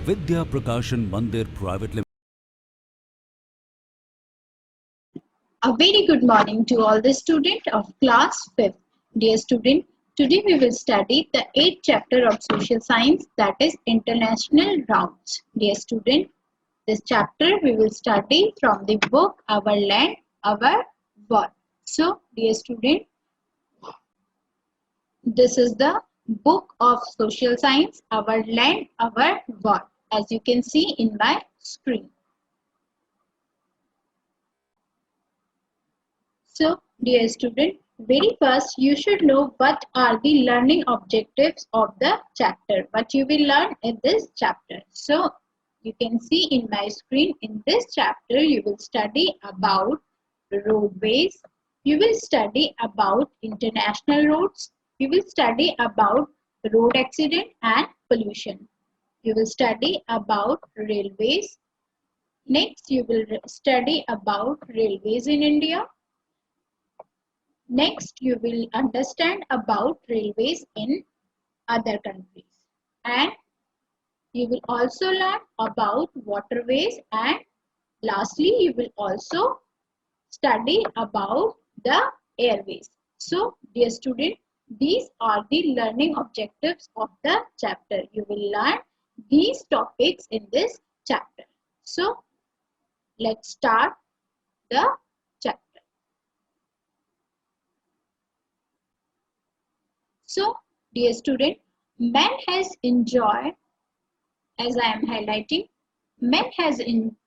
Vidya Prakashan Mandir Private Limited. A very good morning to all the students of class 5th. Dear student, today we will study the 8th chapter of social science, that is international routes. Dear student, this chapter we will study from the book Our Land, Our World. So, dear student, this is the book of social science, Our Land, Our World, as you can see in my screen. So, dear student, very first you should know what are the learning objectives of the chapter, what you will learn in this chapter. So, you can see in my screen, in this chapter you will study about roadways, you will study about international roads, you will study about road accident and pollution. You will study about railways. Next, you will study about railways in India. Next, you will understand about railways in other countries. And you will also learn about waterways, and lastly, you will also study about the airways. So, dear student, these are the learning objectives of the chapter. You will learn these topics in this chapter. So, let's start the chapter. So, dear student, man has enjoyed, as I am highlighting, man has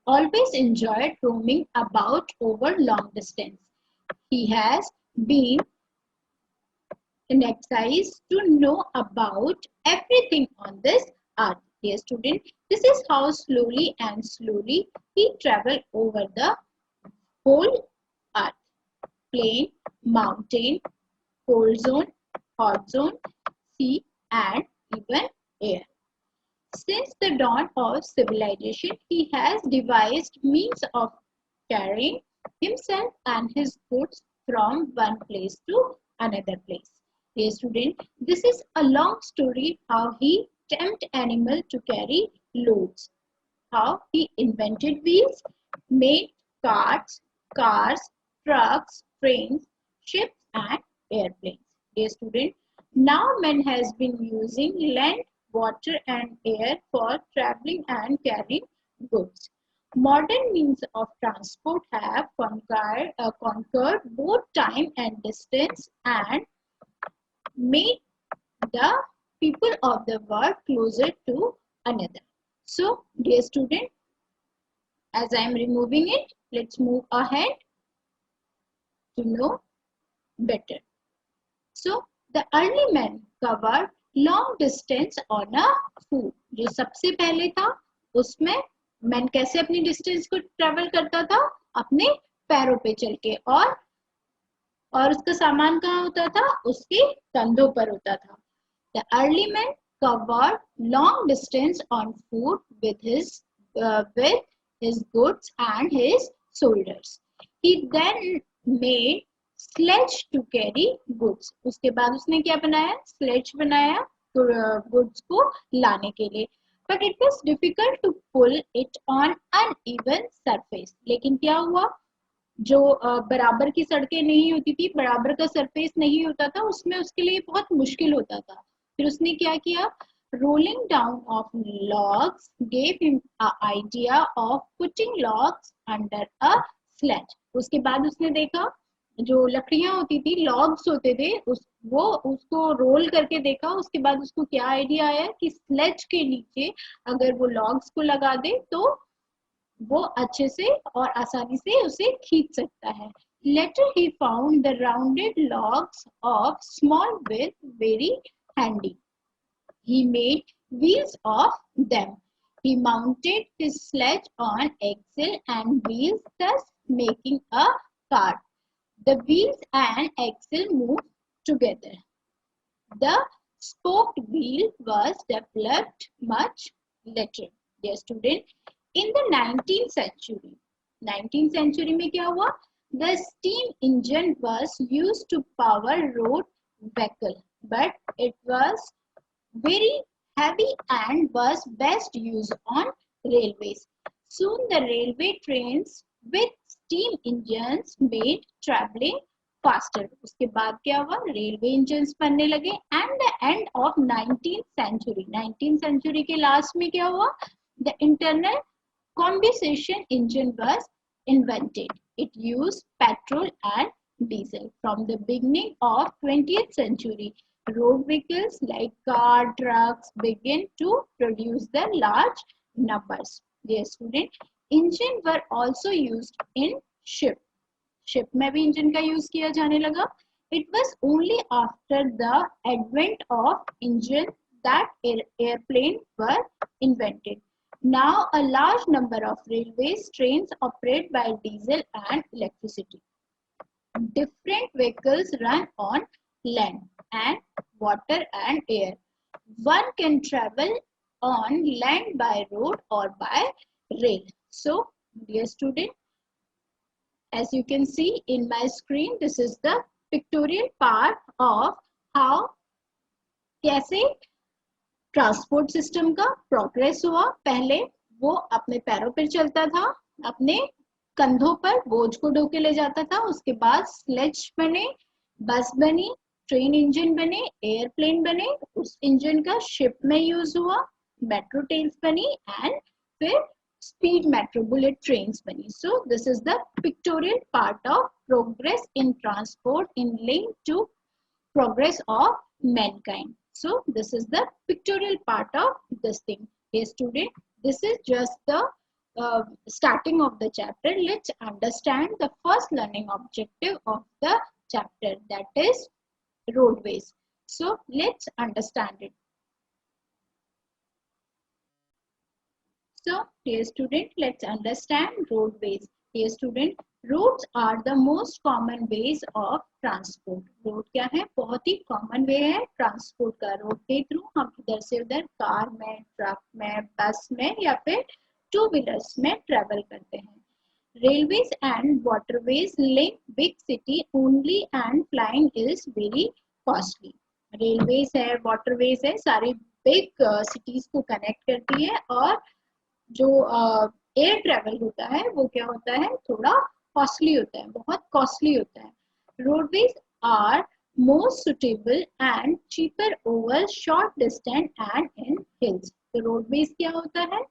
always enjoyed roaming about over long distance. He has been in exercise to know about everything on this earth. Dear student, this is how slowly and slowly he traveled over the whole earth. Plain, mountain, cold zone, hot zone, sea, and even air. Since the dawn of civilization, he has devised means of carrying himself and his goods from one place to another place. Dear student, this is a long story how he tempt animal to carry loads, how he invented wheels, made carts, cars, trucks, trains, ships, and airplanes. Dear student, now man has been using land, water, and air for traveling and carrying goods. Modern means of transport have conquered both time and distance and made the people of the world closer to another. So, dear student, as I am removing it, let's move ahead to know better. So, the early man covered long distance on a foot. जो सबसे पहले था उसमें man कैसे अपनी distance को travel करता था, अपने पैरों पे चल के, और उसका सामान कहाँ होता था, उसके कंधों पर होता था. The early man covered long distance on foot with his goods and his soldiers. He then made sledge to carry goods. उसके बाद उसने क्या बनाया, sledge बनाया goods को लाने के लिए. But it was difficult to pull it on uneven surface. लेकिन क्या हुआ, जो बराबर की सड़कें नहीं होती थी, बराबर का सरफेस नहीं होता था, उसमें उसके लिए बहुत मुश्किल होता था. फिर उसने क्या किया, rolling down of logs gave him an idea of putting logs under a sledge. उसके बाद उसने देखा जो लकड़ियां होती थी, लॉग्स होते थे, उसको रोल करके देखा. उसके बाद उसको क्या आइडिया आया कि स्लेज के नीचे अगर वो लॉग्स को लगा दे तो वो अच्छे से और आसानी से उसे खींच सकता है. Later he found the rounded logs of small width very handy. He made wheels of them. He mounted his sledge on axle and wheels, thus making a cart. The wheels and axle moved together. The spoked wheel was developed much later. Dear student, in the 19th century में क्या हुआ, the steam engine was used to power road vehicle, but it was very heavy and was best used on railways. Soon the railway trains with steam engines made traveling faster. उसके बाद क्या हुआ, railway engines बनने लगे. And the end of 19th century के last में क्या हुआ, the internal combustion engine was invented. It used petrol and diesel. From the beginning of 20th century, road vehicles like car, trucks began to produce the large numbers. Dear student, engine were also used in ship. Ship में भी engine का use किया जाने लगा. It was only after the advent of engine that airplane were invented. Now a large number of railways trains operate by diesel and electricity. Different vehicles run on land and water and air. One can travel on land by road or by rail. So, dear student, as you can see in my screen, this is the pictorial part of how कैसे transport system का progress हुआ. पहले वो अपने पैरों पर चलता था, अपने कंधों पर बोझ को ढो के ले जाता था. उसके बाद स्लेज बने, बस बनी, ट्रेन इंजन बने, एयरप्लेन बने, उस इंजन का शिप में यूज हुआ, मेट्रो ट्रेन्स बनी एंड फिर स्पीड मेट्रो बुलेट ट्रेन्स बनी. So this is the pictorial part of progress in transport in link to progress of mankind. So this is the pictorial part of this thing. Hey student, this is just the starting of the chapter. Let's understand the first learning objective of the chapter, that is roadways. So let's understand it. So dear student, let's understand roadways. Dear student, roads are the most common ways of transport. Road क्या है, बहुत ही common वे है transport का. Road के through हम इधर से उधर कार में, ट्रक में, बस में या फिर टू व्हीलर्स में ट्रेवल करते हैं. Railways and waterways link big city only and flying is very costly. Railways है, waterways है, सारी बिग cities को कनेक्ट करती है और जो एयर ट्रेवल होता है वो क्या होता है, थोड़ा कॉस्टली होता है, बहुत कॉस्टली होता है. Roadways are most suitable and cheaper over short distance and in hills. तो रोडवेज क्या होता है,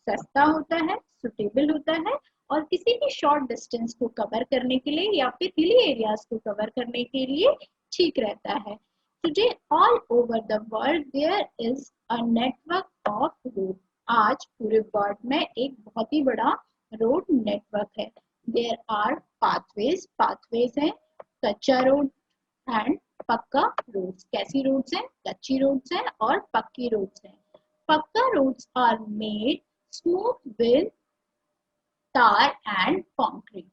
सस्ता होता है, सुटेबल होता है और किसी भी शॉर्ट डिस्टेंस को कवर करने के लिए या फिर हिली एरियाज को कवर करने के लिए ठीक रहता है. Today all over the world there is a network of road. आज पूरे वर्ल्ड में एक बहुत ही बड़ा रोड नेटवर्क है. There are pathways. पाथवेज है kutcha road and pucca roads. कैसी रोड्स हैं, कच्ची रोड्स हैं और पक्की रोड्स हैं. Pucca roads are made smooth with tar and concrete.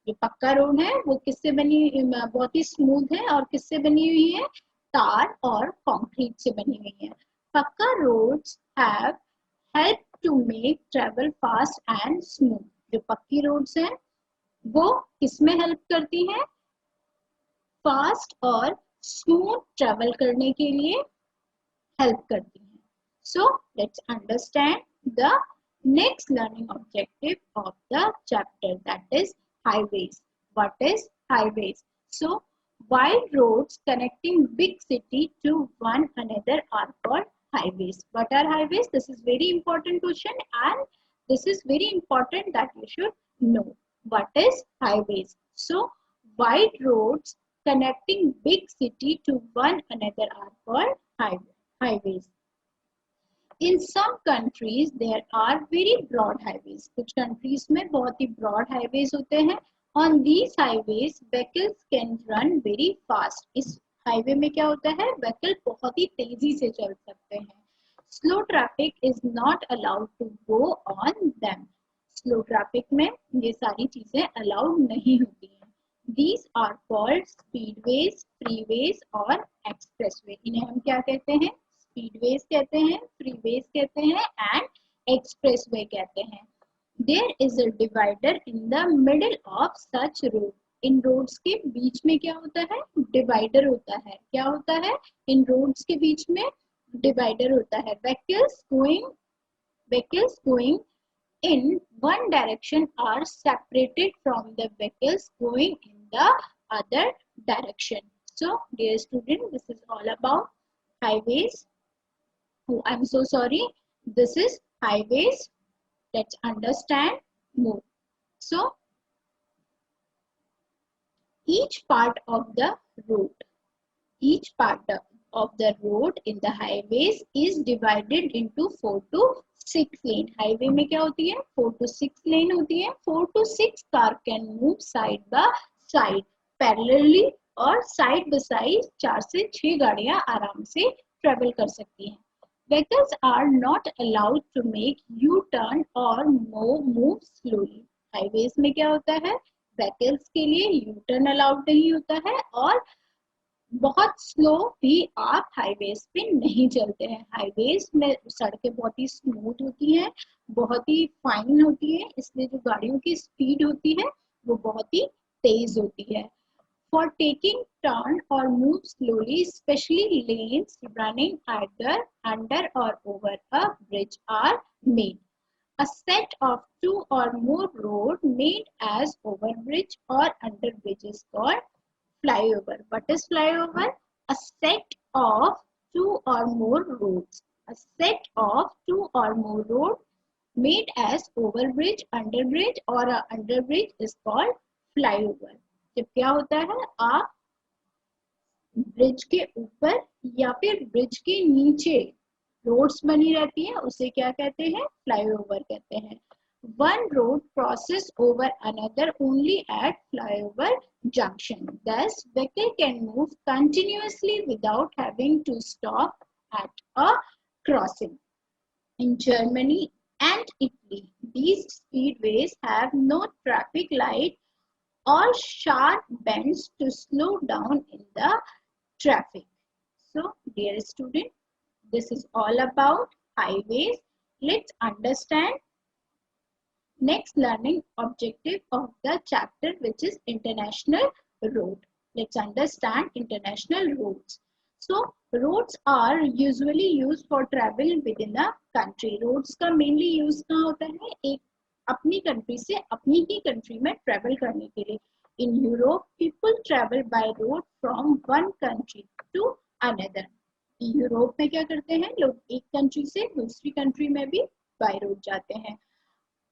जो पक्का रोड है वो किससे बनी, बहुत ही स्मूथ है और किससे बनी हुई है, तार और कंक्रीट से बनी हुई है. Pucca roads have help to make travel fast and smooth. जो पक्की रोड्स हैं वो किसमें हेल्प करती हैं, फास्ट और स्मूथ ट्रेवल करने के लिए हेल्प करती हैं. So let's understand the next learning objective of the chapter, that is highways. What is highways? So wide roads connecting big city to one another are called highways. What are highways? This is very important question and this is very important that you should know. What is highways? So wide roads connecting big city to one another are called highways. In some countries there are very broad highways. कुछ countries में बहुत ही broad highways होते हैं. On these highways vehicles can run very fast. इस highway में क्या होता है, vehicle बहुत ही तेजी से चल सकते हैं. Slow traffic is not allowed to go on them. Slow traffic में ये सारी चीजें allowed नहीं होती हैं. These are called speedways, freeways और expressway. इन्हें हम क्या कहते हैं, स्पीडवेज कहते हैं, फ्रीवेज कहते हैं एंड एक्सप्रेसवे कहते हैं. There is a divider in the middle of such road. इन रोड्स के बीच में क्या होता है, डिवाइडर होता है. क्या होता है, इन रोड्स के बीच में डिवाइडर होता है. Vehicles going in one direction are separated from the vehicles going in the other direction. So dear student, this is all about highways. Oh, I'm so sorry. This is highways. Let's understand more. So each part of the road Each part of the road in the highways is divided into 4 to 6 lane. Highway में क्या होती है? 4 to 6 lane होती है. 4 to 6 car can move side by side parallelly और side by side 4 से 6 गाड़ियां आराम से travel कर सकती हैं. Vehicles are not allowed to make U-turn or move slowly. Highways में क्या होता है? Vehicles के लिए U-turn allowed नहीं होता है और बहुत स्लो भी आप हाईवेज पे नहीं चलते हैं. हाईवेज में सड़कें बहुत ही स्मूथ होती हैं, बहुत ही फाइन होती है, इसलिए जो गाड़ियों की स्पीड होती है वो बहुत ही तेज होती है. फॉर टेकिंग टर्न और move slowly specially lanes running either under or over a bridge are made. A set of 2 or more road made as overbridge or underbridge is called flyover. What is flyover? A set of 2 or more roads. A set of 2 or more roads made as overbridge, underbridge or a underbridge is called flyover. जब क्या होता है? आप bridge के ऊपर या फिर bridge के नीचे रोड्स बनी रहती है, उसे क्या कहते हैं? फ्लाईओवर कहते हैं. One road crosses over another only at flyover junction. Thus, vehicle can move continuously without having to stop at a crossing. In Germany and Italy, these speedways have no traffic light or sharp bends to slow down in the traffic. So, dear student, this is all about highways. Let's understand next learning objective of the chapter, which is international road. Let's understand international roads. So roads are usually used for travel within a country. Roads का mainly use कहाँ होता है? एक अपनी country से अपनी ही country में travel करने के लिए. In Europe, people travel by road from one country to another. Europe में क्या करते हैं लोग? एक कंट्री से दूसरी कंट्री में भी बाय रोड जाते हैं.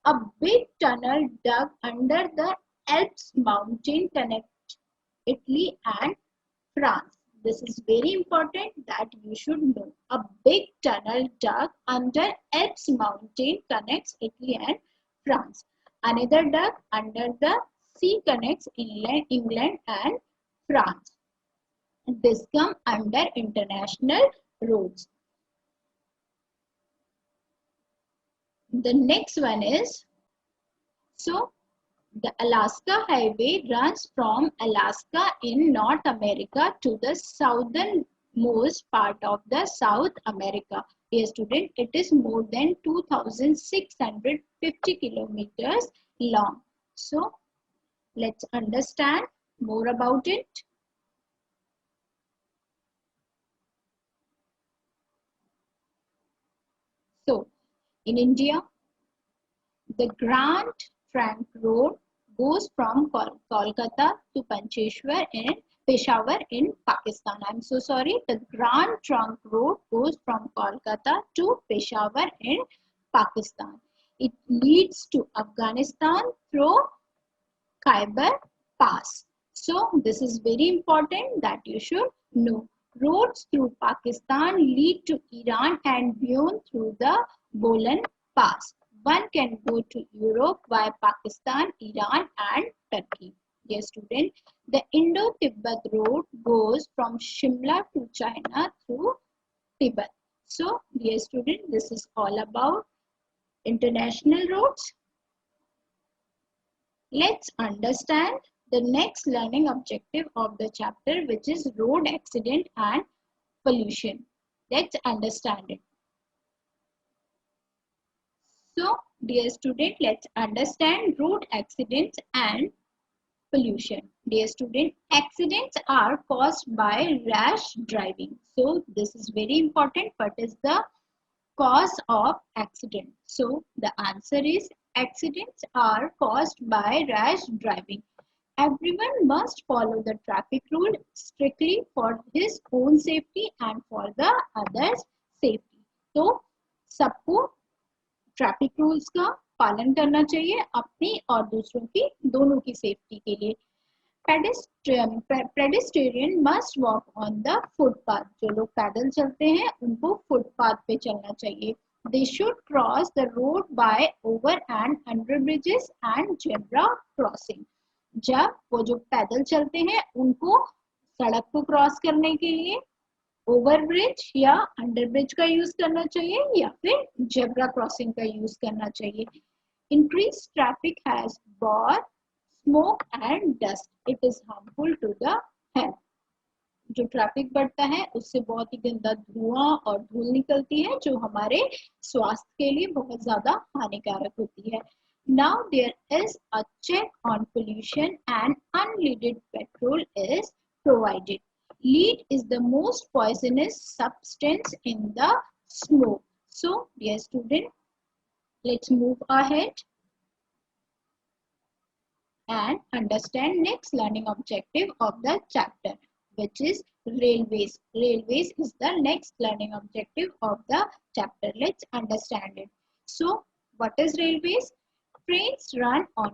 A big tunnel dug under the Alps mountain connects Italy and France. This is very important that you should know. A big tunnel dug under Alps mountain connects Italy and France. Another dug under the sea connects England and France. This comes under international roads. The next one is, so the Alaska Highway runs from Alaska in North America to the southernmost part of the South America. Dear student, it is more than 2,650 kilometers long. So let's understand more about it. So in India, the Grand Trunk Road goes from Kolkata to Peshawar in Pakistan. I'm so sorry. The Grand Trunk Road goes from Kolkata to Peshawar in Pakistan. It leads to Afghanistan through Khyber Pass. So this is very important that you should know. Roads through Pakistan lead to Iran and beyond through the Bolan Pass. One can go to Europe via Pakistan, Iran and Turkey. Dear student, the Indo-Tibet road goes from Shimla to China through Tibet. So, dear student, this is all about international roads. Let's understand the next learning objective of the chapter, which is road accident and pollution. Let's understand it. So, dear student, let's understand road accidents and pollution. Dear student, accidents are caused by rash driving. So this is very important. What is the cause of accident? So the answer is accidents are caused by rash driving. Everyone must follow the traffic rule strictly for his own safety and for the others' safety. तो सबको traffic rules का पालन करना चाहिए अपनी और दूसरों की दोनों की सेफ्टी के लिए. Pedestrian must walk on the footpath. जो लोग पैदल चलते हैं उनको फुटपाथ पे चलना चाहिए. They should cross the road by over and under bridges and zebra crossing. जब वो जो पैदल चलते हैं उनको सड़क को क्रॉस करने के लिए ओवर ब्रिज या अंडर ब्रिज का यूज करना चाहिए या फिर जेब्रा क्रॉसिंग का यूज करना चाहिए. Increase traffic has bought smoke and dust. It is harmful to the health. जो ट्रैफिक बढ़ता है उससे बहुत ही गंदा धुआं और धूल निकलती है जो हमारे स्वास्थ्य के लिए बहुत ज्यादा हानिकारक होती है. Now there is a check on pollution and unleaded petrol is provided. Lead is the most poisonous substance in the smoke. So, dear student, let's move ahead and understand next learning objective of the chapter, which is railways. Railways is the next learning objective of the chapter. Let's understand it. So, what is railways? Trains run on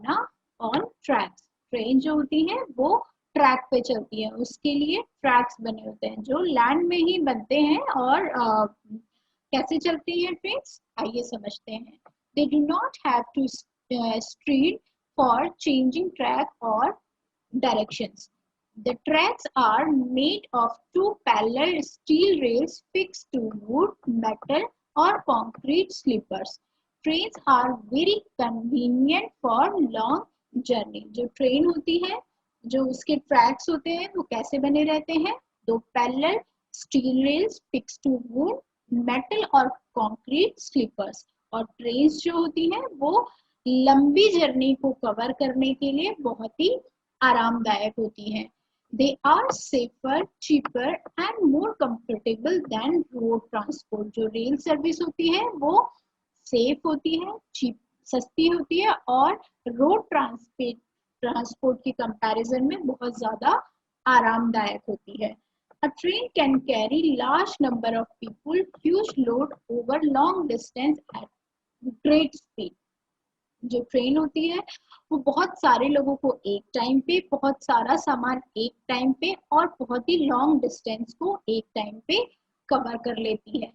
tracks. Train जो होती है वो track पे चलती है. उसके लिए tracks बने होते हैं जो लैंड में ही बनते हैं. और कैसे चलती हैं ट्रेन्स आइए समझते हैं. They do not have to street for changing track or directions. The tracks are made of two parallel steel rails fixed to wood, metal or concrete sleepers. Trains are very convenient for long journey. जो train होती है जो उसके tracks होते हैं वो कैसे बने रहते हैं. दो parallel steel rails fix to wood, metal और कंक्रीट स्लीपर्स. और ट्रेन्स जो होती हैं वो लंबी जर्नी को कवर करने के लिए बहुत ही आरामदायक होती हैं. They are safer, cheaper and more comfortable than road transport. जो रेल सर्विस होती है वो सेफ होती है, चीप सस्ती होती है और रोड ट्रांसपोर्ट की कंपैरिजन में बहुत ज्यादा आरामदायक होती है. A train can carry large number of people, huge load over long distance at great speed. जो ट्रेन होती है वो बहुत सारे लोगों को एक टाइम पे, बहुत सारा सामान एक टाइम पे और बहुत ही लॉन्ग डिस्टेंस को एक टाइम पे कवर कर लेती है.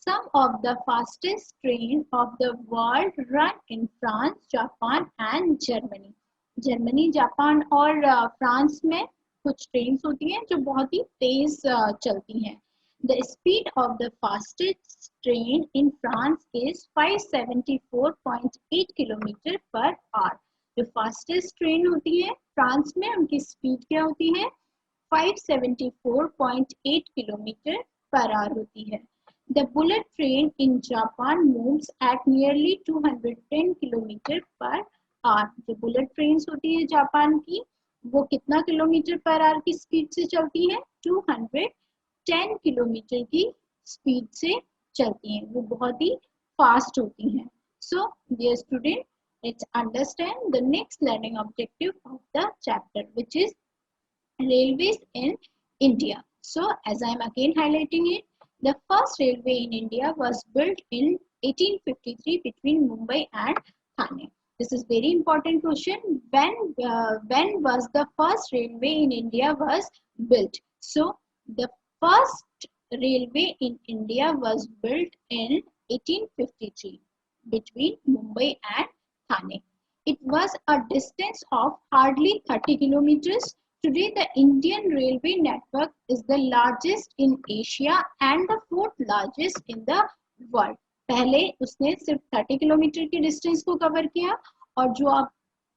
Some of the fastest trains of the world run in France, Japan and Germany. Germany, Japan और फ्रांस में कुछ ट्रेन्स होती हैं जो बहुत ही तेज चलती हैं. The speed of the fastest train in France is 574.8 km per hour. जो फास्टेस्ट ट्रेन होती है फ्रांस में उनकी स्पीड क्या होती है 574.8 km per hour होती है. The bullet train in Japan moves at nearly 210 km per hour. जो बुलेट ट्रेन होती है जापान की वो कितना किलोमीटर पर आवर की स्पीड से चलती है 210 किलोमीटर की स्पीड से चलती हैं. वो बहुत ही फास्ट होती हैं. So, dear student, let's understand the next learning objective of the chapter, which is railways in India. So, as I am again highlighting it, the first railway in India was built in 1853 between Mumbai and Thane. This is very important question. When was the first railway in India was built? So the first railway in India was built in 1853 between Mumbai and Thane. It was a distance of hardly 30 kilometers. Today, the Indian railway network is the largest in Asia and the fourth largest in the world. पहले उसने सिर्फ 30 kilometre की distance को cover किया और जो अब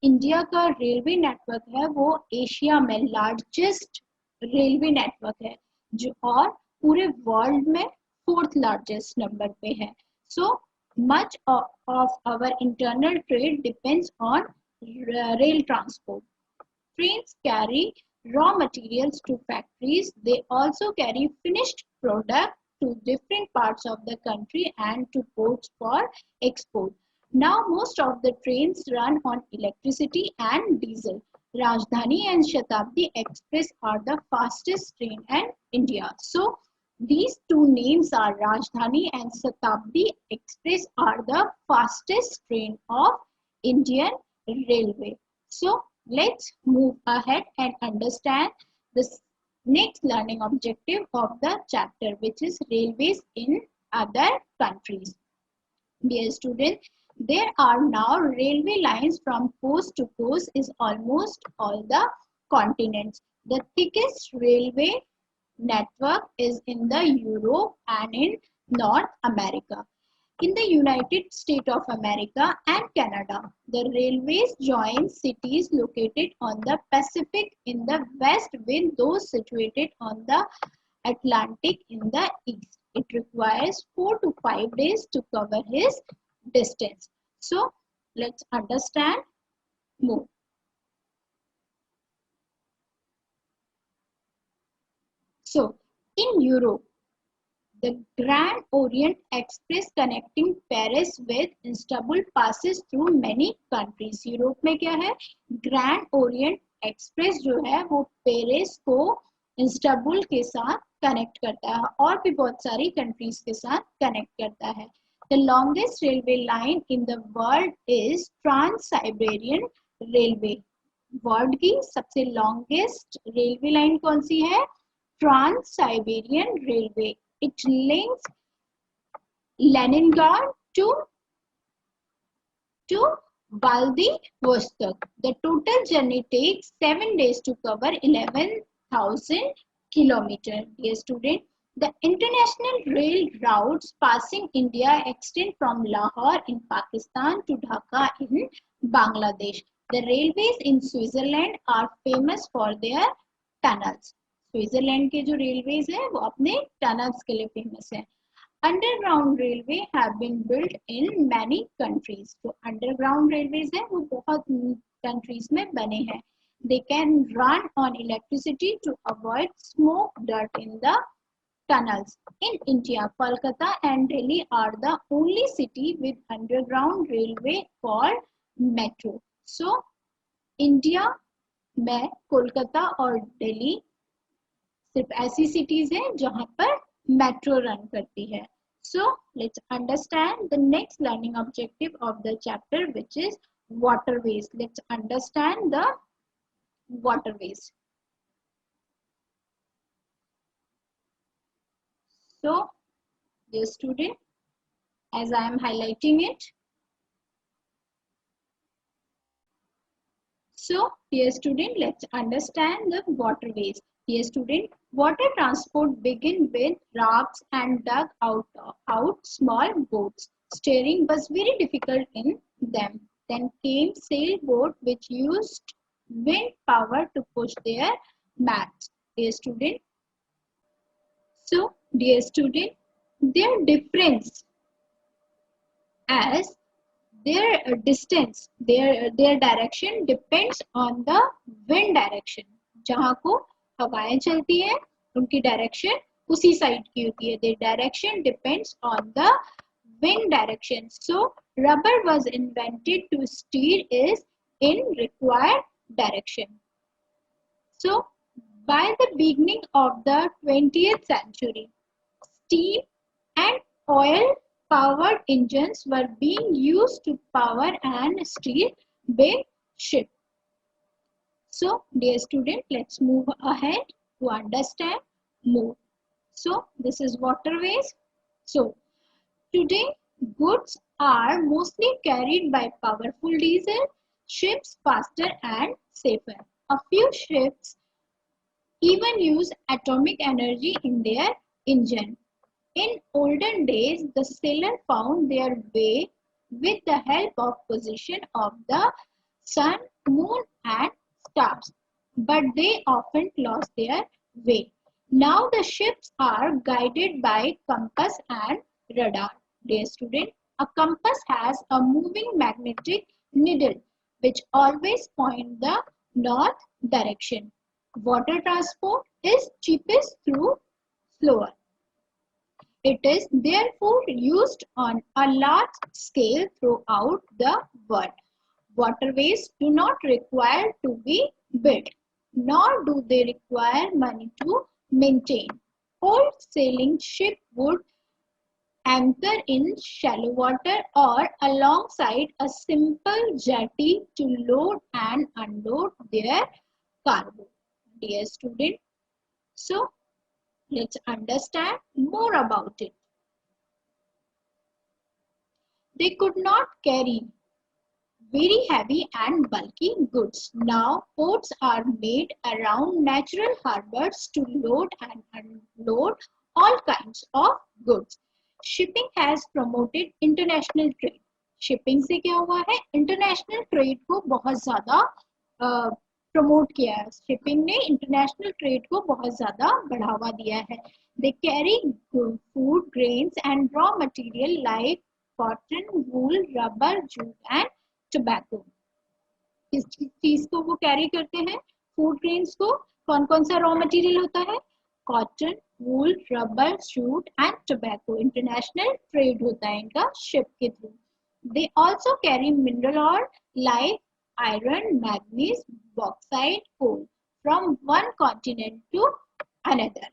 India का रेलवे नेटवर्क है वो एशिया में लार्जेस्ट रेलवे नेटवर्क है जो और पूरे वर्ल्ड में फोर्थ लार्जेस्ट नंबर पे है. So much of our internal trade depends on rail transport. trains carry raw materials to factories. They also carry finished product to different parts of the country and to ports for export. Now most of the trains run on electricity and diesel. Rajdhani and Shatabdi Express are the fastest train in India. So these two names are Rajdhani and Shatabdi Express are the fastest train of Indian Railway. So let's move ahead and understand the next learning objective of the chapter, which is railways in other countries. Dear students, there are now railway lines from coast to coast is almost all the continents. The thickest railway network is in the Europe and in North America. In the United States of America and Canada, the railways join cities located on the Pacific in the west with those situated on the Atlantic in the east. It requires 4 to 5 days to cover his distance. So, let's understand more. So, in Europe, the Grand Orient Express connecting Paris with Istanbul passes through many countries. Europe में क्या है? Grand Orient Express जो है वो Paris को Istanbul के साथ connect करता है और भी बहुत सारी कंट्रीज के साथ कनेक्ट करता है. The longest railway line in the world is Trans-Siberian Railway. World की सबसे लॉन्गेस्ट रेलवे लाइन कौन सी है? Trans-Siberian Railway. It links Leningrad to Vladivostok. The total journey takes 7 days to cover 11,000 kilometers. Dear student, the international rail routes passing India extend from Lahore in Pakistan to Dhaka in Bangladesh. The railways in Switzerland are famous for their tunnels. Switzerland के जो railways हैं वो अपने tunnels के लिए famous है. Underground railway have been built in many countries. जो underground railways हैं वो बहुत कंट्रीज में बने हैं. They can run on electricity to avoid smoke dirt in the tunnels. In India, Kolkata and Delhi are the only city with underground railway called metro. So, India में कोलकाता और दिल्ली सिर्फ ऐसी सिटीज हैं जहां पर मेट्रो रन करती है. So let's understand the next learning objective of the chapter which is waterways. Let's understand the waterways. So, dear student, as I am highlighting it, so dear student, let's understand the waterways. Dear student, water transport began with rafts and dug out small boats. Steering was very difficult in them. Then came sailboat which used wind power to push their mats. Dear student, so dear student, their difference as their distance, their direction depends on the wind direction. जहाँ को हवाएं चलती हैं उनकी direction उसी side की होती है. Their direction depends on the wind direction. So rubber was invented to steer is in required direction. So by the beginning of the 20th century, steam and oil powered engines were being used to power and steer big ships. So, dear student, let's move ahead to understand more. So, this is waterways. So, today goods are mostly carried by powerful diesel ships, faster and safer. A few ships even use atomic energy in their engine. In olden days, the sailor found their way with the help of position of the sun, moon and stars, but they often lost their way. Now the ships are guided by compass and radar. Dear student, a compass has a moving magnetic needle which always points the north direction. Water transport is cheapest through slower. It is therefore used on a large scale throughout the world. Waterways do not require to be built, nor do they require money to maintain. Old sailing ship would anchor in shallow water or alongside a simple jetty to load and unload their cargo. Dear student, so let's understand more about it. They could not carry very heavy and bulky goods. Now ports are made around natural harbors to load and unload all kinds of goods. Shipping has promoted international trade. Shipping से क्या हुआ है, international trade को बहुत ज्यादा promote किया है. Shipping ने इंटरनेशनल ट्रेड को बहुत ज्यादा बढ़ावा दिया है. They carry food, grains and raw material like cotton, wool, rubber, jute and tobacco. किस चीज को वो कैरी करते हैं? फूड ग्रेन्स को. कौन कौन सा रॉ मटेरियल होता है? Cotton, wool, rubber, jute and tobacco. International trade होता है इनका शिप के through. They also carry mineral ore like iron, manganese, bauxite, coal from one continent to another.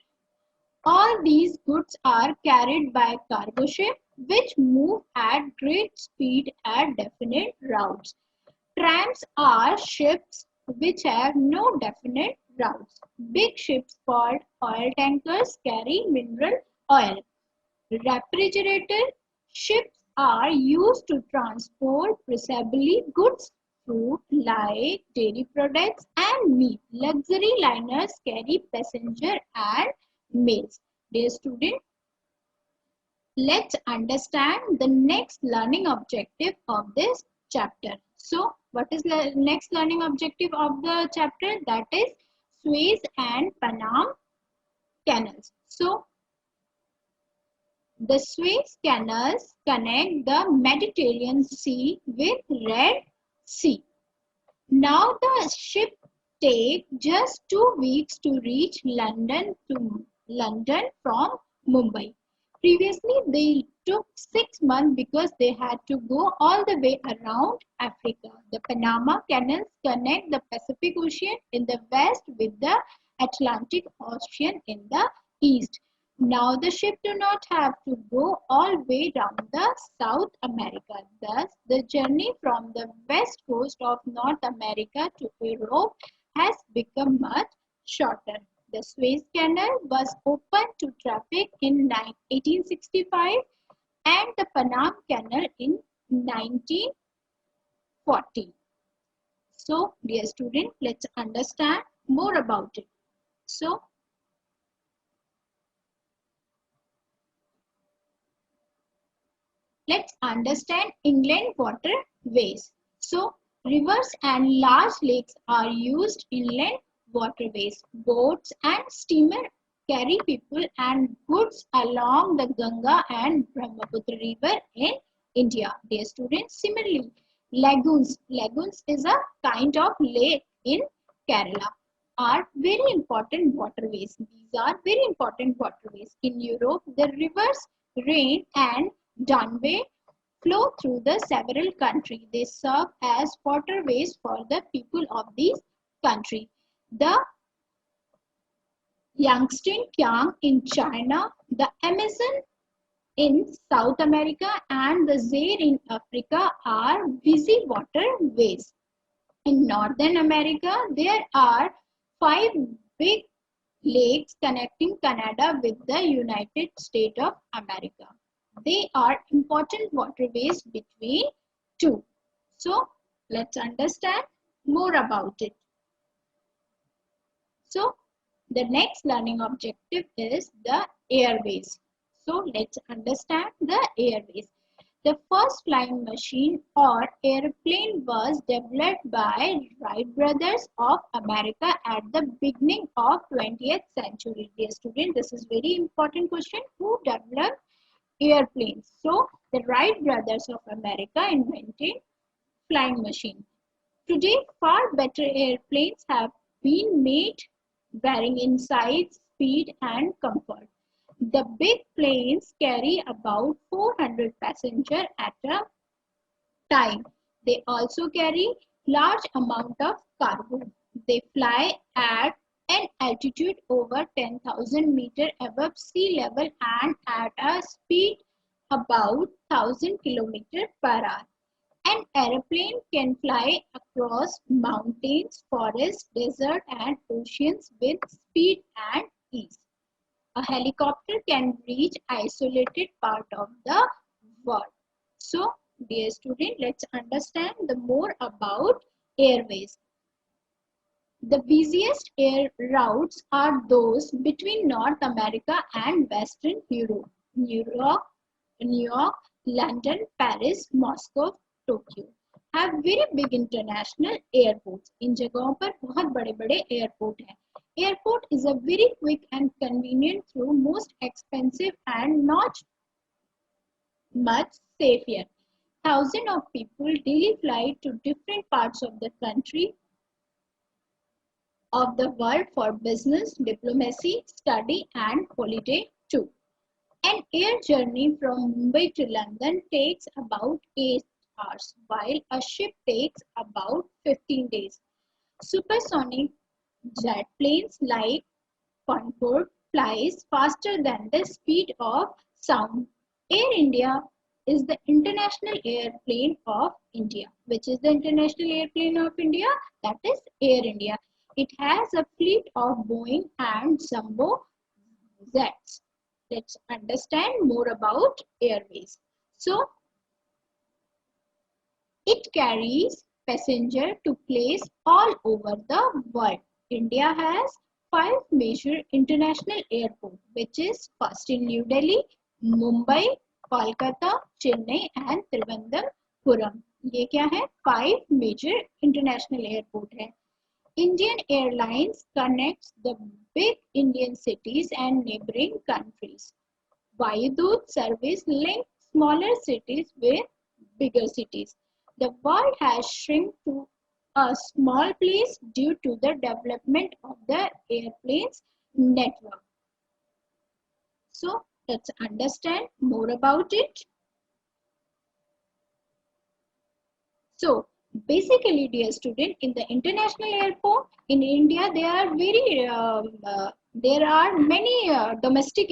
All these goods are carried by cargo ship which move at great speed at definite routes. Trams are ships which have no definite routes. Big ships called oil tankers carry mineral oil. Refrigerator ships are used to transport principally goods, fruit, like dairy products and meat. Luxury liners carry passenger and mails. Dear student, let's understand the next learning objective of this chapter. So, what is the next learning objective of the chapter? That is Suez and Panama canals. So, the Suez canals connect the Mediterranean Sea with Red Sea. Now the ship takes just 2 weeks to reach London from Mumbai. Previously, they took 6 months because they had to go all the way around Africa. The Panama canals connect the Pacific Ocean in the west with the Atlantic Ocean in the east. Now the ship do not have to go all the way down the South America. Thus, the journey from the west coast of North America to Europe has become much shorter. The Suez Canal was opened to traffic in 1865 and the Panama Canal in 1940. So, dear student, let's understand more about it. So, let's understand inland waterways. So, rivers and large lakes are used inland waterways. Boats and steamers carry people and goods along the Ganga and Brahmaputra river in India. Dear students, similarly, lagoons is a kind of lake in Kerala, are very important waterways. These are very important waterways. In Europe, the rivers Rhine and Danube flow through the several countries. They serve as waterways for the people of these countries. The Yangtze Kiang in China, the Amazon in South America and the Zaire in Africa are busy waterways. In Northern America, there are 5 big lakes connecting Canada with the United States of America. They are important waterways between two. So, let's understand more about it. So, the next learning objective is the airways. So, let's understand the airways. The first flying machine or airplane was developed by Wright brothers of America at the beginning of 20th century. Dear student, this is very important question. Who developed airplanes? So, the Wright brothers of America invented flying machine. Today, far better airplanes have been made varying in size, speed, and comfort. The big planes carry about 400 passengers at a time. They also carry large amount of cargo. They fly at an altitude over 10,000 meters above sea level and at a speed about 1,000 kilometers per hour. An airplane can fly across mountains, forests, deserts, and oceans with speed and ease. A helicopter can reach isolated part of the world. So, dear student, let's understand the more about airways. The busiest air routes are those between North America and Western Europe. New York, London, Paris, Moscow, Tokyo have very big international airports. इन जगहों पर बहुत बड़े-बड़े airport हैं. Airport is a very quick and convenient through most expensive and not much safer. Thousands of people daily fly to different parts of the country of the world for business, diplomacy, study and holiday too. An air journey from Mumbai to London takes about 8 hours, while a ship takes about 15 days. Supersonic jet planes like Concorde flies faster than the speed of sound. Air India is the international airplane of India. Which is the international airplane of India? That is Air India. It has a fleet of Boeing and Jumbo jets. Let's understand more about airways. So, it carries passengers to places all over the world. India has 5 major international airports, which is first in New Delhi, Mumbai, Kolkata, Chennai and Trivandrum. ये क्या है? 5 major international airports हैं. Indian Airlines connects the big Indian cities and neighboring countries. Vayudoot service links smaller cities with bigger cities. The world has shrunk to a small place due to the development of the airplanes network. So, let's understand more about it. So, basically, dear student, in the international airport in India, there are many domestic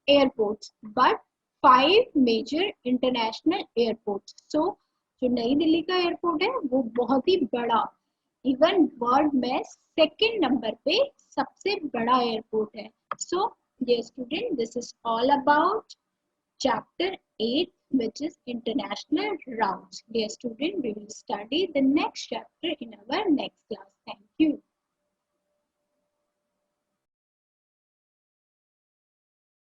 airports, but 5 major international airports. So, जो नई दिल्ली का airport है वो बहुत ही बड़ा, even world में second number पे सबसे बड़ा एयरपोर्ट है. So, dear student, this is all about chapter 8, which is international routes. Dear student, we will study the next chapter in our next class.